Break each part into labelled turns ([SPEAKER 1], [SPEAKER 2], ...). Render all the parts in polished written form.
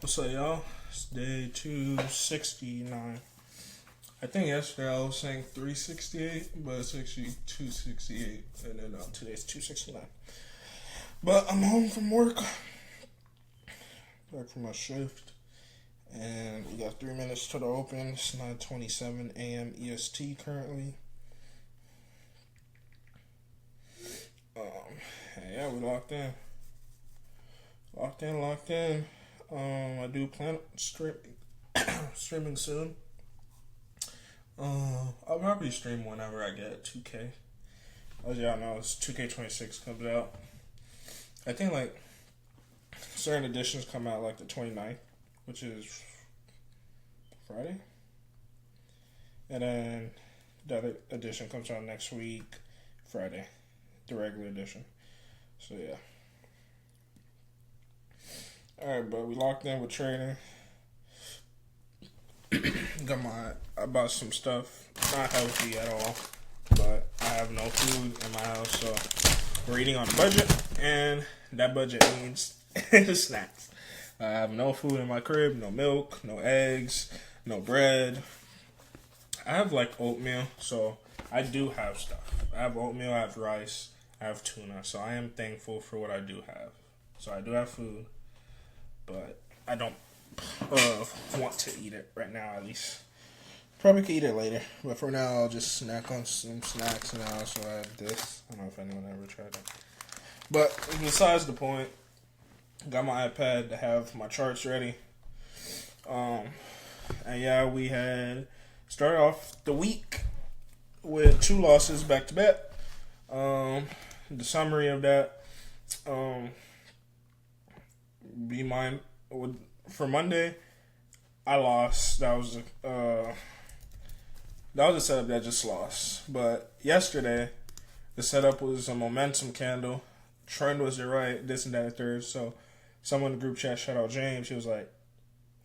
[SPEAKER 1] What's up, y'all? It's day 269. I think yesterday I was saying 368, but it's actually 268, and then today's 269. But I'm home from work, back from my shift, and we got 3 minutes to the open. It's 9:27 a.m. EST currently. And yeah, we locked in. Locked in. I do plan on streaming soon. I'll probably stream whenever I get 2K. As y'all know, it's 2K26 comes out. I think like certain editions come out like the 29th, which is Friday. And then the other edition comes out next week, Friday, the regular edition. So yeah. Alright, but we locked in with trading. I bought some stuff. Not healthy at all. But I have no food in my house, so we're eating on a budget. And that budget means snacks. I have no food in my crib, no milk, no eggs, no bread. I have like oatmeal, so I do have stuff. I have oatmeal, I have rice, I have tuna. So I am thankful for what I do have. So I do have food. But I don't want to eat it right now, at least. Probably could eat it later. But for now, I'll just snack on some snacks. And I also have this. I don't know if anyone ever tried it. But besides the point, got my iPad to have my charts ready. And yeah, we had started off the week with 2 losses back to back. The summary of that. Be mine for Monday. I lost. That was a setup that just lost. But yesterday, the setup was a momentum candle. Trend was it right, this and that and third. So someone in the group chat, shout out James, he was like,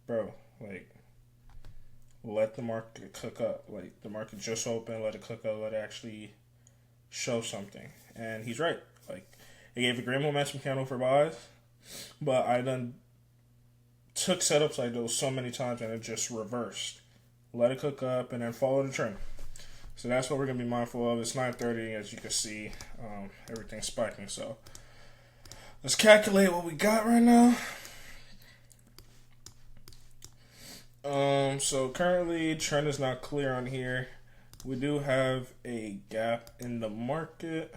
[SPEAKER 1] "Bro, like, let the market cook up. Like, the market just opened. Let it cook up. Let it actually show something." And he's right. Like, it gave a great momentum candle for buys. But I done took setups like those so many times and it just reversed. Let it cook up and then follow the trend. So that's what we're going to be mindful of. It's 9:30, as you can see. Everything's spiking. So let's calculate what we got right now. So currently, trend is not clear on here. We do have a gap in the market.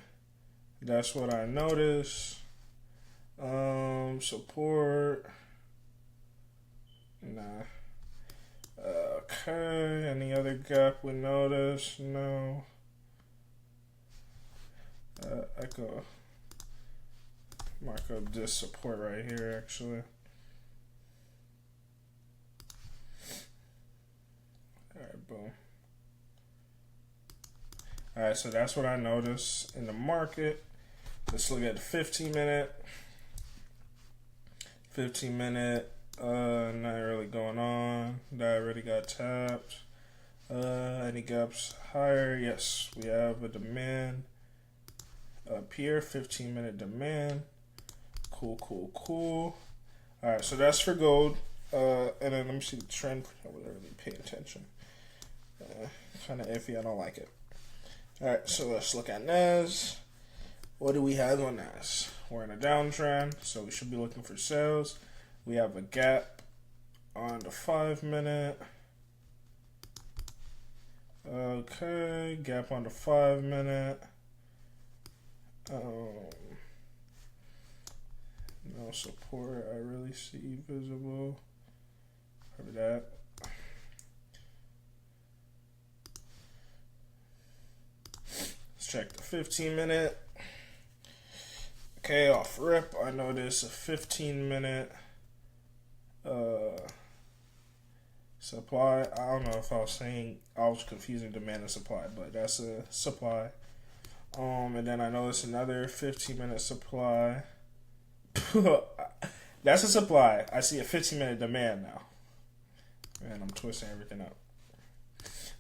[SPEAKER 1] That's what I noticed. Support. Nah. Okay. Any other gap we notice? No. Echo. Mark up this support right here, actually. Alright, boom. Alright, so that's what I noticed in the market. Let's look at the 15 minute. 15 minute, nothing really going on. That already got tapped. Any gaps higher? Yes, we have a demand up here. 15 minute demand. Cool. Alright, so that's for gold. And then let me see the trend. I wasn't really paying attention. Kind of iffy. I don't like it. Alright, so let's look at NAS. What do we have on NAS? We're in a downtrend, so we should be looking for sales. We have a gap on the 5 minute. Okay, gap on the 5 minute. No support I really see visible. Cover that. Let's check the 15 minute. Okay, off rip, I noticed a 15 minute supply. I don't know if I was confusing demand and supply, but that's a supply. And then I noticed another 15 minute supply. That's a supply. I see a 15 minute demand now. And I'm twisting everything up.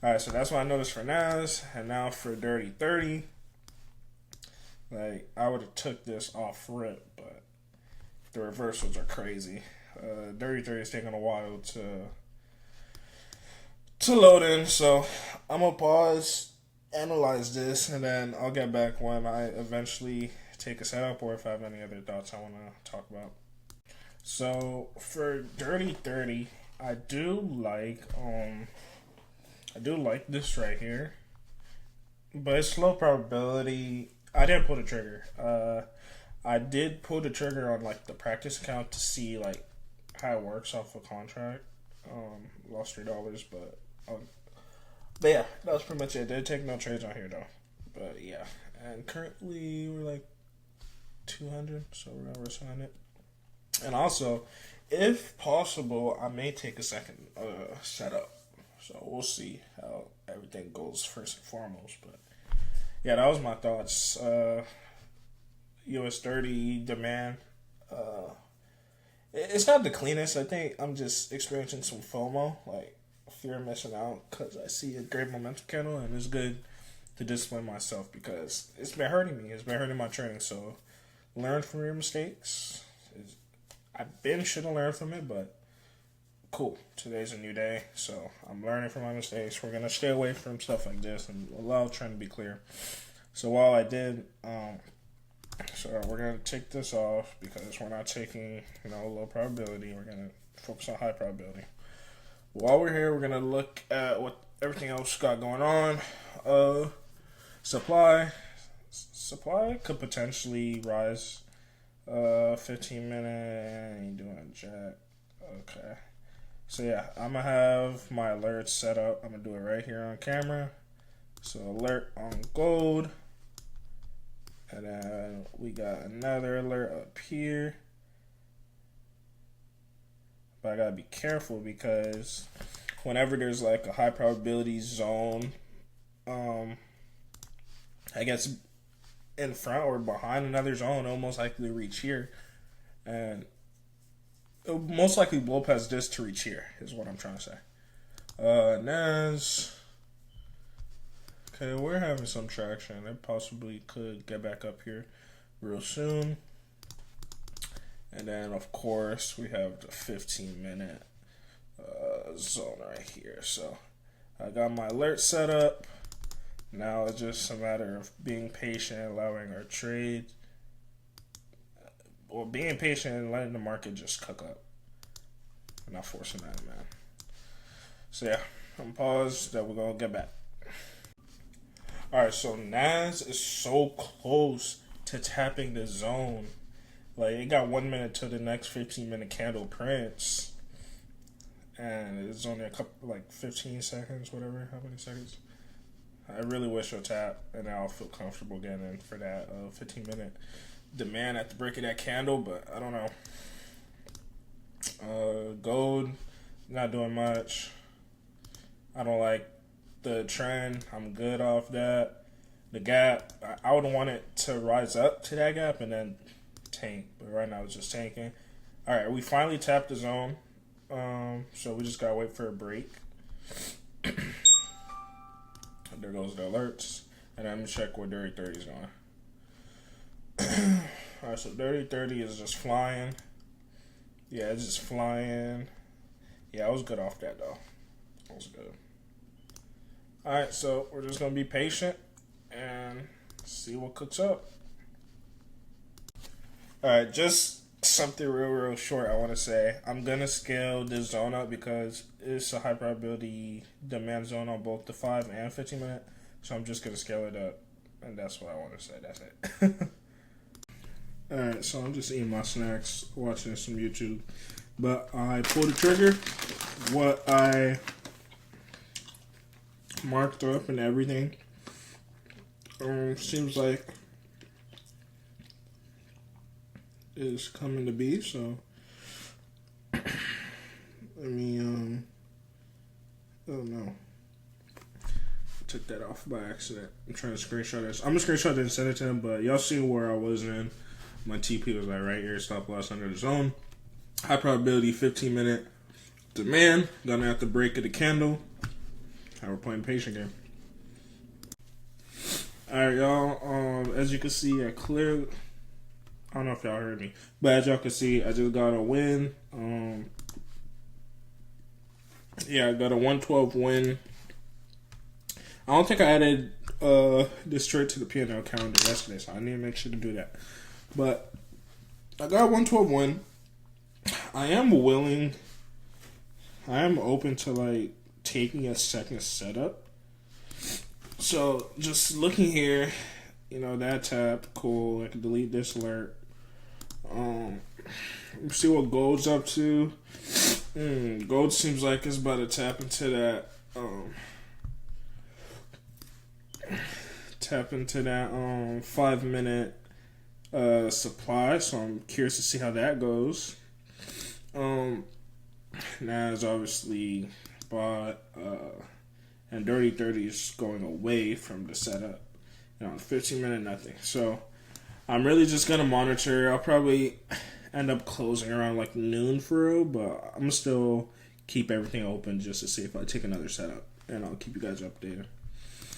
[SPEAKER 1] Alright, so that's what I noticed for NAS. And now for Dirty 30. Like, I would have took this off rip, but the reversals are crazy. Dirty 30 is taking a while to load in, so I'm gonna pause, analyze this, and then I'll get back when I eventually take a setup or if I have any other thoughts I want to talk about. So for Dirty 30, I do like this right here, but it's low probability. I didn't pull the trigger. I did pull the trigger on like the practice account to see like how it works off a contract. Lost $3, but yeah, that was pretty much it. Didn't take no trades on here though. But yeah, and currently we're like 200, so we're gonna risk on it. And also, if possible, I may take a second setup. So we'll see how everything goes first and foremost. But yeah, that was my thoughts. US 30 demand. It's not the cleanest. I think I'm just experiencing some FOMO, like fear of missing out, because I see a great momentum candle, and it's good to discipline myself because it's been hurting me. It's been hurting my trading. So learn from your mistakes. Should have learned from it, but cool. Today's a new day, so I'm learning from my mistakes. We're gonna stay away from stuff like this and allow trend to be clear. So while I did, so we're gonna take this off because we're not taking low probability. We're gonna focus on high probability. While we're here, we're gonna look at what everything else got going on. Supply could potentially rise. 15 minute, ain't doing jack. Okay. So yeah, I'm gonna have my alerts set up. I'm gonna do it right here on camera. So alert on gold. And then we got another alert up here. But I gotta be careful because whenever there's like a high probability zone, I guess in front or behind another zone, it'll most likely reach here. And it'll most likely blow past this to reach here, is what I'm trying to say. NAS. Okay, we're having some traction. It possibly could get back up here real soon. And then, of course, we have the 15-minute zone right here. So I got my alert set up. Now it's just a matter of being patient, allowing our trade, or being patient and letting the market just cook up. I'm not forcing that, man. So yeah, I'm paused. That we're gonna get back. All right, so NAS is so close to tapping the zone. Like it got 1 minute to the next 15-minute candle prints, and it's only a couple, like 15 seconds, whatever. How many seconds? I really wish you'll tap, and I'll feel comfortable getting in for that 15-minute demand at the break of that candle, but I don't know. Gold, not doing much. I don't like the trend. I'm good off that. The gap, I would want it to rise up to that gap and then tank, but right now it's just tanking. All right, we finally tapped the zone, so we just gotta wait for a break. There goes the alerts. And I'm going to check where Dirty 30 is going. Alright, so Dirty 30 is just flying. Yeah, it's just flying. Yeah, I was good off that, though. I was good. Alright, so we're just going to be patient and see what cooks up. Alright, just something real short I want to say. I'm going to scale this zone up because it's a high probability demand zone on both the 5 and 15 minute. So I'm just going to scale it up. And that's what I want to say. That's it. Alright, so I'm just eating my snacks, watching some YouTube. But I pulled the trigger. What I marked up and everything seems like is coming to be, so I don't know. I took that off by accident. I'm trying to screenshot this. I'm gonna screenshot it and send it to him, but y'all see where I was in. My TP was like right here, stop loss under the zone. High probability 15-minute demand. Gonna have to break of the candle. How we're playing patient game. Alright, y'all. As you can see, I don't know if y'all heard me, but as y'all can see, I just got a win. Yeah, I got a 112 win. I don't think I added this trade to the P&L calendar yesterday, so I need to make sure to do that. But I got a 112 win. I am open to like taking a second setup. So just looking here, that tab, cool. I can delete this alert. See what gold's up to. Gold seems like it's about to tap into that. Tap into that 5-minute supply. So I'm curious to see how that goes. Nas obviously bought, and Dirty 30 is going away from the setup. 15 minute nothing. So I'm really just gonna monitor. I'll probably end up closing around like noon for real, but I'm gonna still keep everything open just to see if I take another setup, and I'll keep you guys updated.